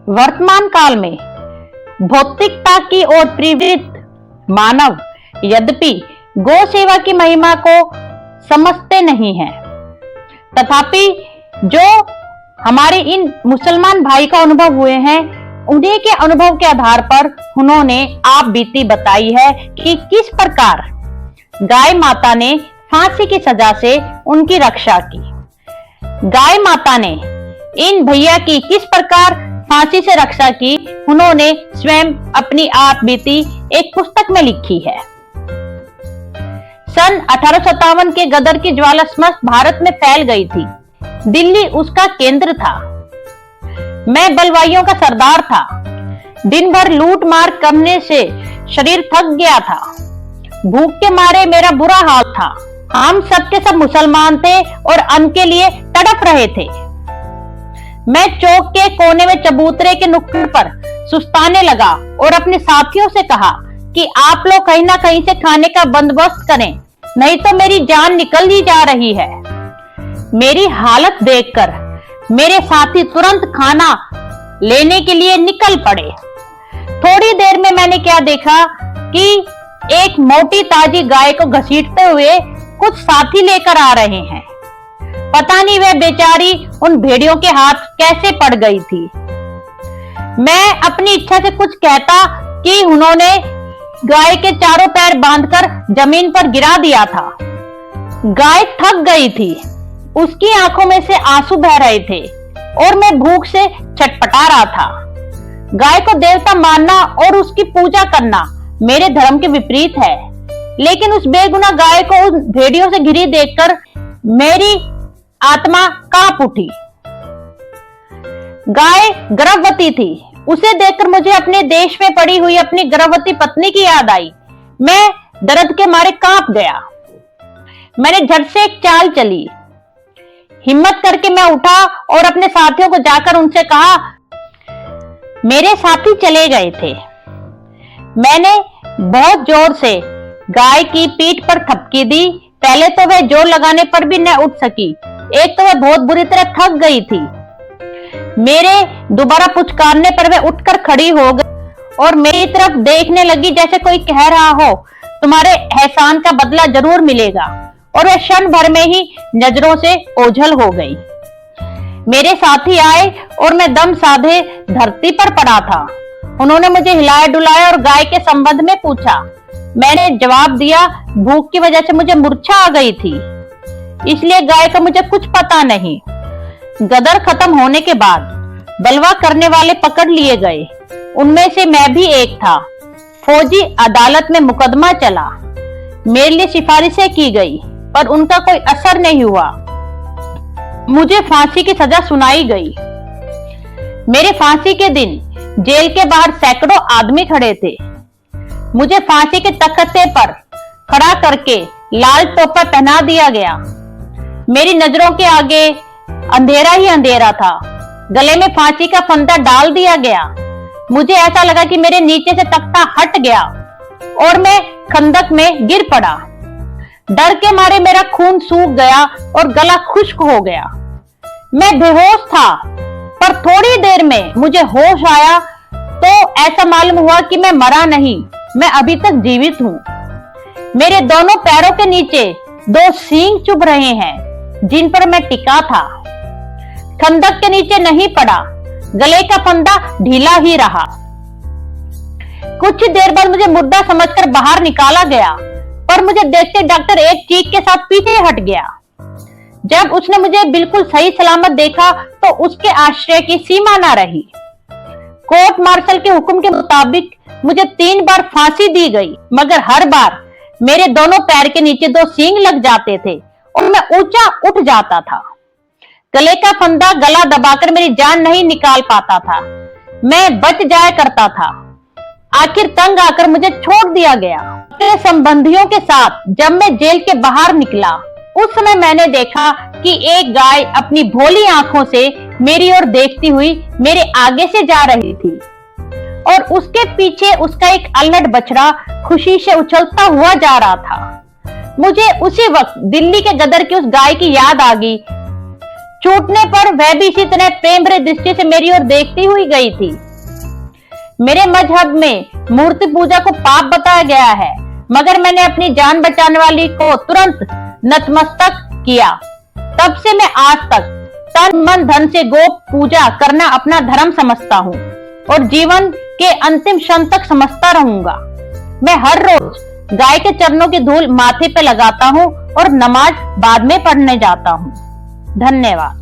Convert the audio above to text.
वर्तमान काल में भौतिकता की ओर प्रवृत्त मानव यद्यपि गौ सेवा की महिमा को समझते नहीं हैं, तथापि जो हमारे इन मुसलमान भाई का अनुभव हुए हैं, उन्हीं के अनुभव के आधार पर उन्होंने आप बीती बताई है कि किस प्रकार गाय माता ने फांसी की सजा से उनकी रक्षा की। गाय माता ने इन भैया की किस प्रकार फांसी से रक्षा की, उन्होंने स्वयं अपनी आप बीती एक पुस्तक में लिखी है। सन 1857 के गदर की ज्वाला समस्त भारत में फैल गई थी। दिल्ली उसका केंद्र था। मैं बलवाइयों का सरदार था। दिन भर लूट मार करने से शरीर थक गया था। भूख के मारे मेरा बुरा हाल था। हम सब के सब मुसलमान थे और अन्न के लिए तड़प रहे थे। मैं चौक के कोने में चबूतरे के नुक्कड़ पर सुस्ताने लगा और अपने साथियों से कहा कि आप लोग कहीं ना कहीं से खाने का बंदोबस्त करें, नहीं तो मेरी जान निकल ही जा रही है। मेरी हालत देखकर मेरे साथी तुरंत खाना लेने के लिए निकल पड़े। थोड़ी देर में मैंने क्या देखा कि एक मोटी ताजी गाय को घसीटते हुए कुछ साथी लेकर आ रहे हैं। पता नहीं वह बेचारी उन भेड़ियों के हाथ कैसे पड़ गई थी। मैं अपनी इच्छा से कुछ कहता कि उन्होंने गाय के चारों पैर बांधकर जमीन पर गिरा दिया था। गाय थक गई थी। उसकी आंखों में से आंसू बह रहे थे और मैं भूख से छटपटा रहा था। गाय को देवता मानना और उसकी पूजा करना मेरे धर्म के विपरीत है, लेकिन उस बेगुनाह गाय को उन भेड़ियों से घिरी देखकर मेरी आत्मा कांप उठी। गाय गर्भवती थी। उसे देखकर मुझे अपने देश में पड़ी हुई अपनी गर्भवती पत्नी की याद आई। मैं दर्द के मारे कांप गया। मैंने झट से एक चाल चली। हिम्मत करके मैं उठा और अपने साथियों को जाकर उनसे कहा। मेरे साथी चले गए थे। मैंने बहुत जोर से गाय की पीठ पर थपकी दी। पहले तो वह जोर लगाने पर भी न उठ सकी। एक तो वह बहुत बुरी तरह थक गई थी। मेरे दोबारा पुचकारने पर वह उठकर खड़ी हो गई और मेरी तरफ देखने लगी जैसे कोई कह रहा हो, तुम्हारे एहसान का बदला जरूर मिलेगा। और वह क्षण भर में ही नजरों से ओझल हो गई। मेरे साथी आए और मैं दम साधे धरती पर पड़ा था। उन्होंने मुझे हिलाया डुलाया और गाय के संबंध में पूछा। मैंने जवाब दिया, भूख की वजह से मुझे मूर्छा आ गई थी, इसलिए गाय का मुझे कुछ पता नहीं। गदर खत्म होने के बाद बलवा करने वाले पकड़ लिए गए। उनमें से मैं भी एक था। फौजी अदालत में मुकदमा चला। मेरे लिए सिफारिशें की गई, पर उनका कोई असर नहीं हुआ। मुझे फांसी की सजा सुनाई गई। मेरे फांसी के दिन जेल के बाहर सैकड़ों आदमी खड़े थे। मुझे फांसी के तख्ते पर खड़ा करके लाल टोपा पहना दिया गया। मेरी नजरों के आगे अंधेरा ही अंधेरा था। गले में फांसी का फंदा डाल दिया गया। मुझे ऐसा लगा कि मेरे नीचे से तख्ता हट गया और मैं खंदक में गिर पड़ा। डर के मारे मेरा खून सूख गया और गला खुश्क हो गया। मैं बेहोश था, पर थोड़ी देर में मुझे होश आया तो ऐसा मालूम हुआ कि मैं मरा नहीं, मैं अभी तक जीवित हूं। मेरे दोनों पैरों के नीचे दो सींग चुभ रहे हैं जिन पर मैं टिका था। खंदक के नीचे नहीं पड़ा। गले का फंदा ढीला ही रहा। कुछ देर बाद मुझे मुर्दा समझकर बाहर निकाला गया, पर मुझे देखते डॉक्टर एक चीख के साथ पीछे हट गया। जब उसने मुझे बिल्कुल सही सलामत देखा तो उसके आश्चर्य की सीमा न रही। कोर्ट मार्शल के हुक्म के मुताबिक मुझे 3 बार फांसी दी गई, मगर हर बार मेरे दोनों पैर के नीचे 2 सींग लग जाते थे और मैं ऊंचा उठ जाता था। गले का फंदा गला दबाकर मेरी जान नहीं निकाल पाता था। मैं बच जाया करता था। आखिर तंग आकर मुझे छोड़ दिया गया। मेरे संबंधियों के साथ जब मैं जेल के बाहर निकला, उस समय मैंने देखा कि एक गाय अपनी भोली आंखों से मेरी ओर देखती हुई मेरे आगे से जा रही थी और उसके पीछे उसका एक अल्लड़ बछड़ा खुशी से उछलता हुआ जा रहा था। मुझे उसी वक्त दिल्ली के गदर की उस गाय की याद आ गई छूटने पर वह भी इसी तरह प्रेम भरी दृष्टि से मेरी ओर देखती हुई गई थी। मेरे मजहब में मूर्ति पूजा को पाप बताया गया है, मगर मैंने अपनी जान बचाने वाली को तुरंत नतमस्तक किया। तब से मैं आज तक तन मन धन से गो पूजा करना अपना धर्म समझता हूँ और जीवन के अंतिम क्षण तक समझता रहूंगा। मैं हर रोज गाय के चरणों की धूल माथे पे लगाता हूँ और नमाज बाद में पढ़ने जाता हूँ। धन्यवाद।